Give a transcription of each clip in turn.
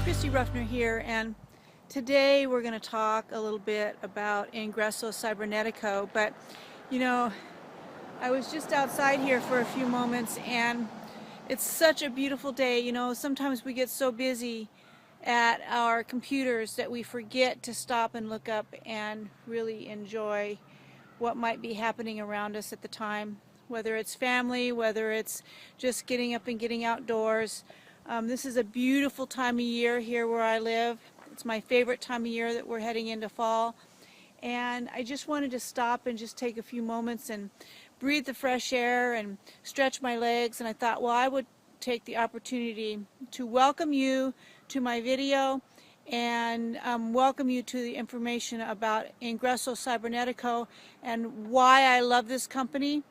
Ruffner here, and today we're going to talk a little bit about Ingreso Cybernetico. But you know, I was just outside here for a few moments, and it's such a beautiful day. You know, sometimes we get so busy at our computers that we forget to stop and look up and really enjoy what might be happening around us at the time, whether it's family, whether it's just getting up and getting outdoors. This is a beautiful time of year here where I live. It's my favorite time of year that we're heading into fall. And I just wanted to stop and just take a few moments and breathe the fresh air and stretch my legs. And I thought, well, I would take the opportunity to welcome you to my video and welcome you to the information about Ingreso Cybernetico and why I love this company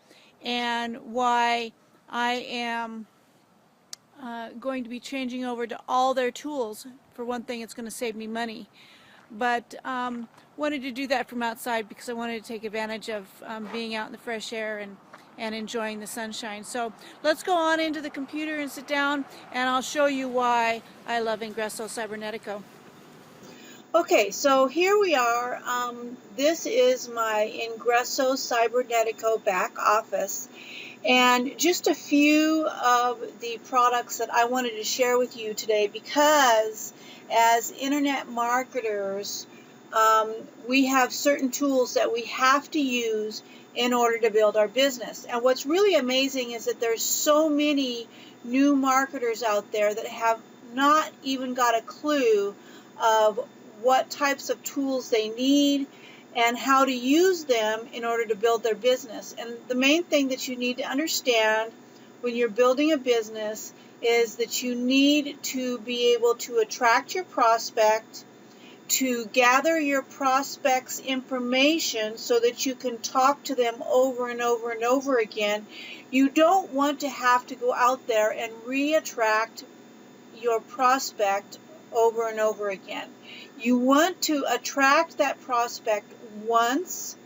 and why I am going to be changing over to all their tools. For one thing, it's going to save me money. But wanted to do that from outside because I wanted to take advantage of being out in the fresh air and enjoying the sunshine. So let's go on into the computer and sit down, and I'll show you why I love Ingreso Cybernetico. Okay, so here we are. This is my Ingreso Cybernetico back office. And just a few of the products that I wanted to share with you today, because as internet marketers, we have certain tools that we have to use in order to build our business. And what's really amazing is that there's so many new marketers out there that have not even got a clue of what types of tools they need and how to use them in order to build their business. And the main thing that you need to understand when you're building a business is that you need to be able to attract your prospect, to gather your prospect's information so that you can talk to them over and over and over again. You don't want to have to go out there and re-attract your prospect over and over again. You want to attract that prospect once,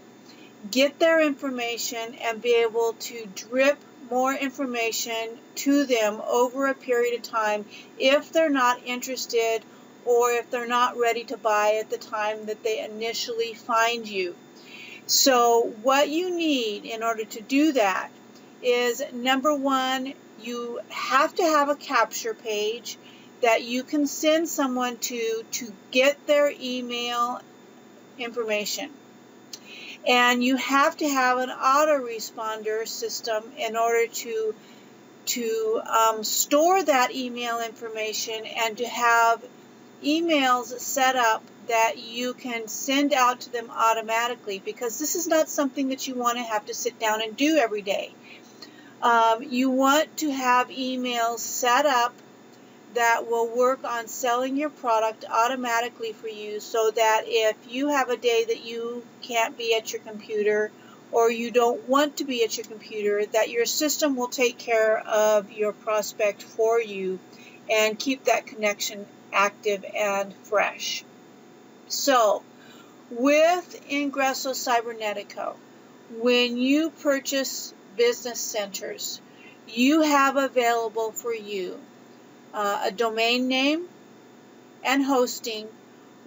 get their information, and be able to drip more information to them over a period of time if they're not interested or if they're not ready to buy at the time that they initially find you. So what you need in order to do that is, number one, you have to have a capture page that you can send someone to get their email information. And you have to have an autoresponder system in order to store that email information and to have emails set up that you can send out to them automatically, because this is not something that you want to have to sit down and do every day. You want to have emails set up that will work on selling your product automatically for you, so that if you have a day that you can't be at your computer or you don't want to be at your computer, that your system will take care of your prospect for you and keep that connection active and fresh. So with Ingreso Cybernetico, when you purchase business centers, you have available for you a domain name and hosting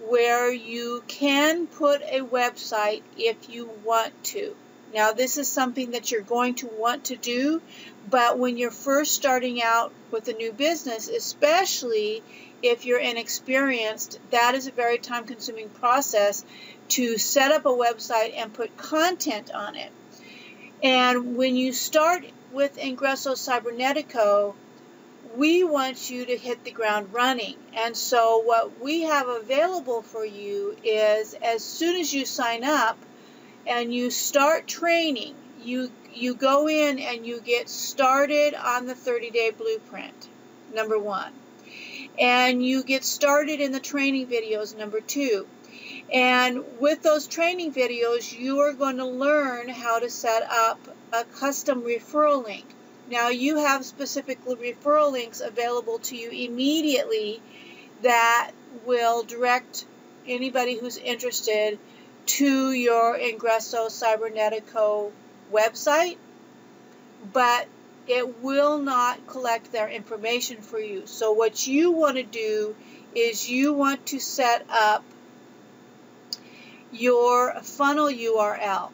where you can put a website if you want to. Now, this is something that you're going to want to do, but when you're first starting out with a new business, especially if you're inexperienced, that is a very time-consuming process to set up a website and put content on it. And when you start with Ingreso Cybernetico, we want you to hit the ground running. And so what we have available for you is, as soon as you sign up and you start training, you go in and you get started on the 30-day blueprint, number one. And you get started in the training videos, number two. And with those training videos, you are going to learn how to set up a custom referral link. Now, you have specific referral links available to you immediately that will direct anybody who's interested to your Ingreso Cybernetico website. But it will not collect their information for you. So what you want to do is you want to set up your funnel URL.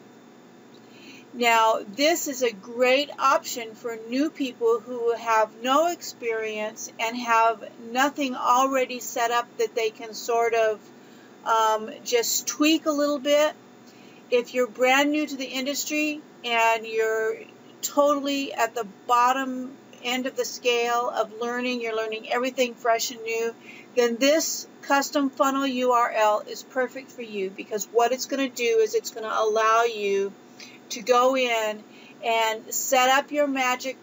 Now, this is a great option for new people who have no experience and have nothing already set up that they can sort of just tweak a little bit. If you're brand new to the industry and you're totally at the bottom end of the scale of learning, you're learning everything fresh and new, then this custom funnel URL is perfect for you, because what it's going to do is it's going to allow you to go in and set up your magic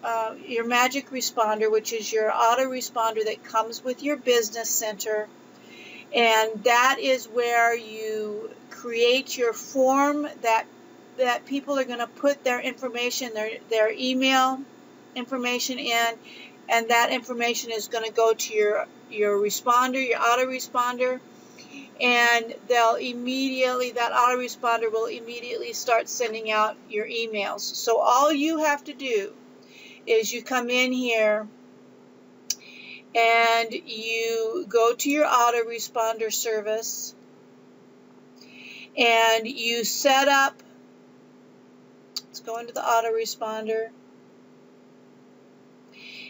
responder, which is your autoresponder that comes with your business center. And that is where you create your form that people are going to put their information, their email information in, and that information is going to go to your responder, your autoresponder, and that autoresponder will immediately start sending out your emails. So all you have to do is you come in here and you go to your autoresponder service and you set up, let's go into the autoresponder,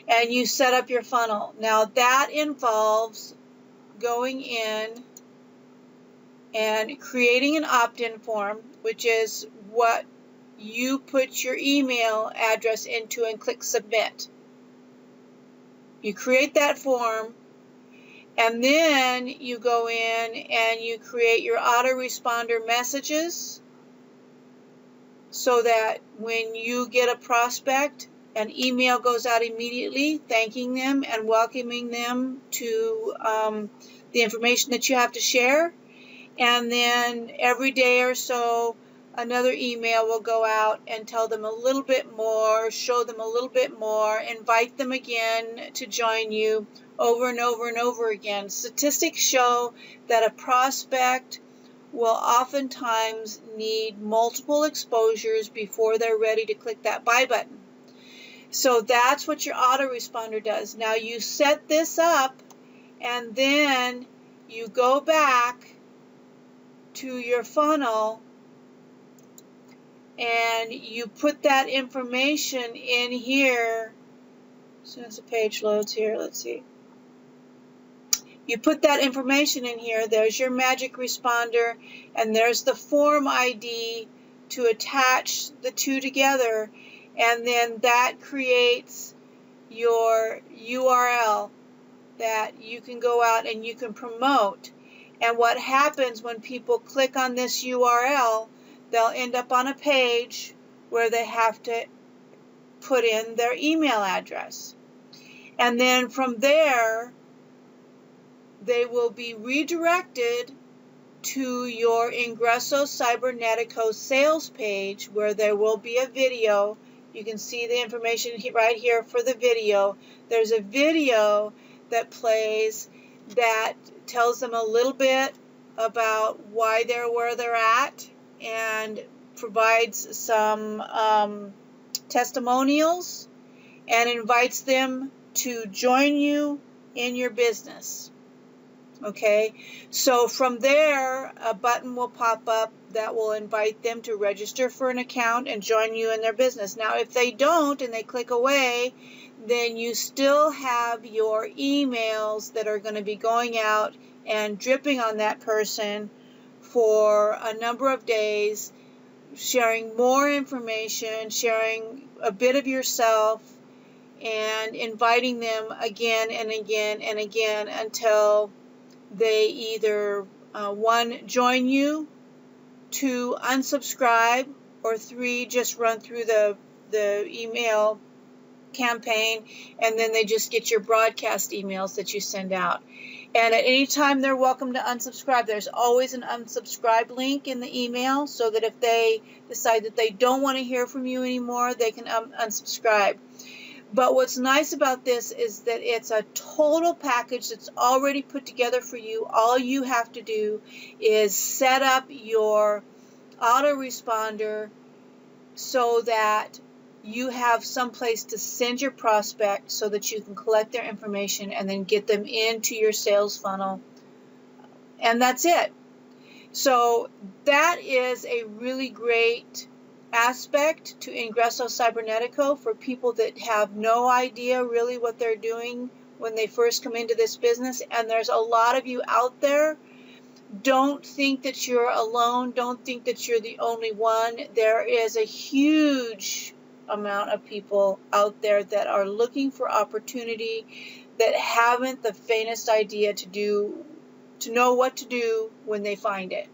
and you set up your funnel. Now that involves going in and creating an opt-in form, which is what you put your email address into and click submit. You create that form, and then you go in and you create your autoresponder messages so that when you get a prospect, an email goes out immediately thanking them and welcoming them to the information that you have to share. And then every day or so, another email will go out and tell them a little bit more, show them a little bit more, invite them again to join you over and over and over again. Statistics show that a prospect will oftentimes need multiple exposures before they're ready to click that buy button. So that's what your autoresponder does. Now you set this up, and then you go back to your funnel and you put that information in here. As soon as the page loads here, let's see. You put that information in here. There's your magic responder, and there's the form ID to attach the two together, and then that creates your URL that you can go out and you can promote. And what happens when people click on this URL, they'll end up on a page where they have to put in their email address. And then from there, they will be redirected to your Ingreso Cybernetico sales page, where there will be a video. You can see the information right here for the video. There's a video that plays that tells them a little bit about why they're where they're at and provides some testimonials and invites them to join you in your business. Okay, so from there, a button will pop up that will invite them to register for an account and join you in their business. Now, if they don't and they click away, then you still have your emails that are going to be going out and dripping on that person for a number of days, sharing more information, sharing a bit of yourself, and inviting them again and again and again until they either, one, join you, two, unsubscribe, or three, just run through the email campaign, and then they just get your broadcast emails that you send out. And at any time, they're welcome to unsubscribe. There's always an unsubscribe link in the email, so that if they decide that they don't want to hear from you anymore, they can unsubscribe. But what's nice about this is that it's a total package that's already put together for you. All you have to do is set up your autoresponder so that you have some place to send your prospect so that you can collect their information and then get them into your sales funnel. And that's it. So that is a really great aspect to Ingreso Cybernetico for people that have no idea really what they're doing when they first come into this business. And there's a lot of you out there. Don't think that you're alone. Don't think that you're the only one. There is a huge amount of people out there that are looking for opportunity, that haven't the faintest idea to know what to do when they find it.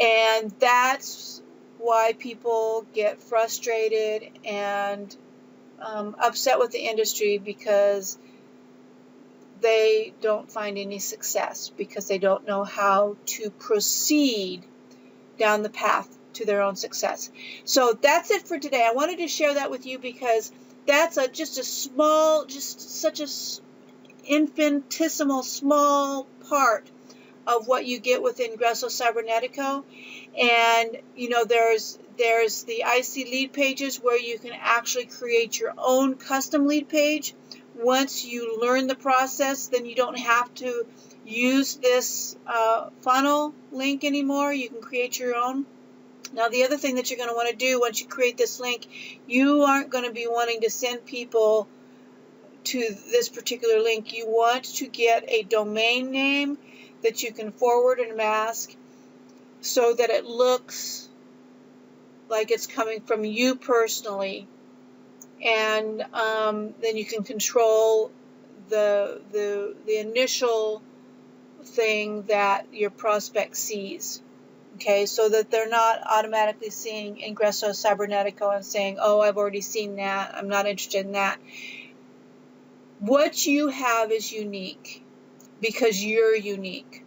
And that's why people get frustrated and upset with the industry, because they don't find any success, because they don't know how to proceed down the path to their own success. So that's it for today. I wanted to share that with you because that's just a small, just such a infinitesimal small part of what you get with Ingreso Cybernetico. And you know, there's the IC lead pages where you can actually create your own custom lead page. Once you learn the process, then you don't have to use this funnel link anymore. You can create your own. Now, the other thing that you're going to want to do once you create this link, you aren't going to be wanting to send people to this particular link. You want to get a domain name that you can forward and mask so that it looks like it's coming from you personally. And then you can control the initial thing that your prospect sees, okay, so that they're not automatically seeing Ingreso Cybernetico and saying, oh, I've already seen that, I'm not interested in that. What you have is unique because you're unique.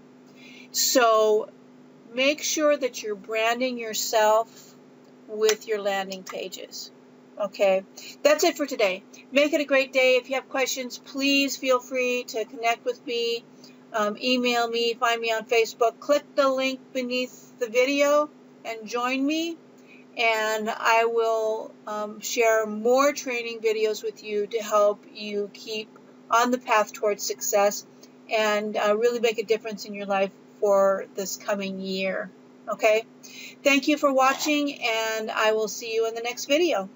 So make sure that you're branding yourself with your landing pages. Okay, that's it for today. Make it a great day. If you have questions, please feel free to connect with me. Email me, find me on Facebook. Click the link beneath the video and join me. And I will share more training videos with you to help you keep on the path towards success and really make a difference in your life for this coming year. Okay? Thank you for watching, and I will see you in the next video.